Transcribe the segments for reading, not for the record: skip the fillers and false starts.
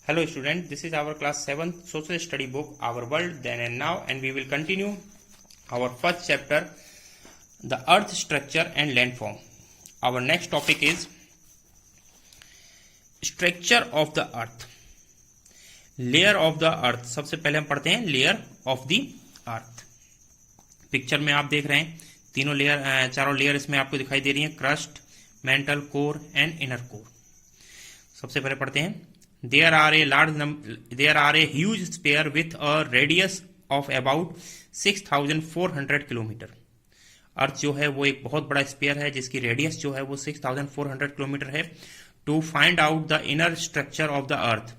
Hello student, this is our class 7th social study book, Our World Then and Now, and we will continue our first chapter, the earth structure and landform. Our next topic is structure of the earth. Layer of the अर्थ। सबसे पहले हम पढ़ते हैं layer of the earth. Picture में आप देख रहे हैं तीनों लेयर, चारों लेयर इसमें आपको दिखाई दे रही हैं, crust, mental, core and inner core. सबसे पहले पढ़ते हैं there are a huge sphere with a radius of about 6400 kilometre. Earth जो है वो एक बहुत बड़ा स्पेयर है जिसकी रेडियस जो है वो 6400 किलोमीटर है। To find out the inner structure of the earth,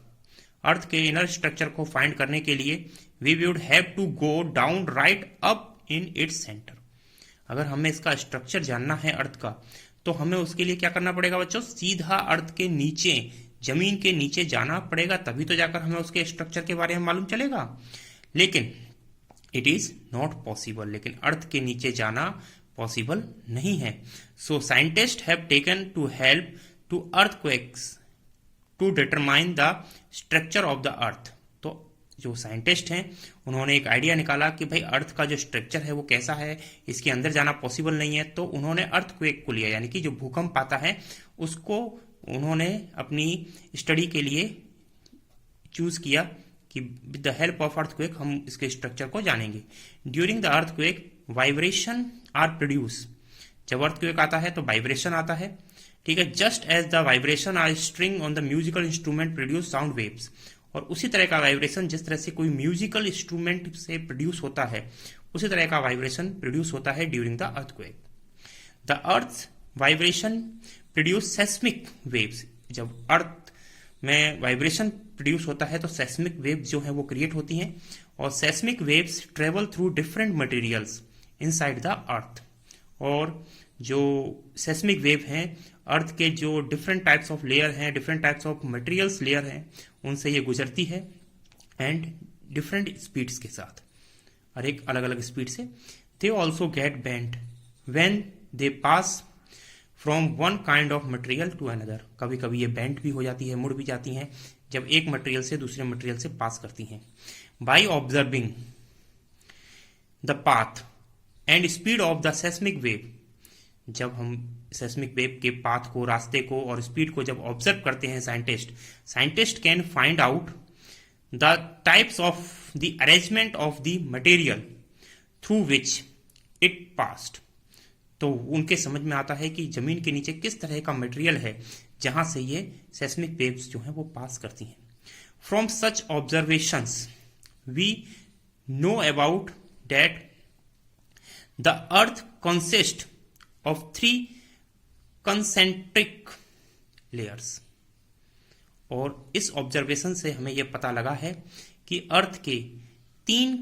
earth के इनर स्ट्रक्चर को फाइंड करने के लिए we would have to go down right up in its centre. अगर हमें इसका स्ट्रक्चर जानना है अर्थ का तो हमें उसके लिए क्या करना पड़ेगा बच्चों, सीधा अर्थ के नीचे, जमीन के नीचे जाना पड़ेगा, तभी तो जाकर हमें उसके स्ट्रक्चर के बारे में मालूम चलेगा। लेकिन इट इज नॉट पॉसिबल, लेकिन अर्थ के नीचे जाना पॉसिबल नहीं है। So scientist have taken to help to earthquakes to determine the structure of the earth. तो जो साइंटिस्ट हैं उन्होंने एक आइडिया निकाला कि भाई अर्थ का जो स्ट्रक्चर है वो कैसा है, इसके अंदर जाना पॉसिबल नहीं है। तो उन्होंने अर्थक्वेक को लिया, यानी कि जो भूकंप आता है उसको उन्होंने अपनी स्टडी के लिए चूज किया कि with the help of earthquake हम इसके स्ट्रक्चर को जानेंगे। During the earthquake vibration are produce. जब अर्थक्वेक आता है तो वाइब्रेशन आता है, ठीक है। Just as the vibration are string on the musical instrument produce sound waves. और उसी तरह का वाइब्रेशन जिस तरह से कोई म्यूजिकल इंस्ट्रूमेंट से प्रोड्यूस होता है उसी तरह का वाइब्रेशन प्रोड्यूस होता है during the earthquake. The earth vibration produce seismic waves. जब अर्थ में वाइब्रेशन प्रोड्यूस होता है तो सेस्मिक वेव्स जो है वो क्रिएट होती हैं, और seismic waves travel through different materials inside the earth. और जो सेस्मिक वेव हैं अर्थ के जो डिफरेंट टाइप्स ऑफ लेयर हैं, different types of materials layer हैं, उनसे ये गुजरती है एंड डिफरेंट स्पीड्स के साथ, और एक अलग अलग स्पीड से। They also get bent when they pass from one kind of material to another. कभी कभी ये बेंट भी हो जाती है, मुड़ भी जाती हैं जब एक मटेरियल से दूसरे मटेरियल से पास करती हैं। By observing the path and speed of the seismic wave. जब हम सेस्मिक वेव के पाथ को, रास्ते को और स्पीड को जब ऑब्जर्व करते हैं scientist can find out the types of the arrangement of the material through which it passed. तो उनके समझ में आता है कि जमीन के नीचे किस तरह का मटेरियल है जहां से ये सेस्मिक वेव्स जो है वो पास करती हैं। From such observations we know about that the earth consist of 3 concentric layers. और इस ऑब्जर्वेशन से हमें यह पता लगा है कि अर्थ के 3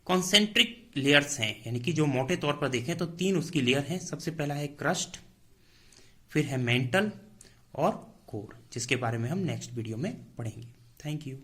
कॉन्सेंट्रिक लेयर्स हैं, यानी कि जो मोटे तौर पर देखें तो 3 उसकी लेयर हैं। सबसे पहला है क्रस्ट, फिर है मेंटल और कोर, जिसके बारे में हम नेक्स्ट वीडियो में पढ़ेंगे। Thank you.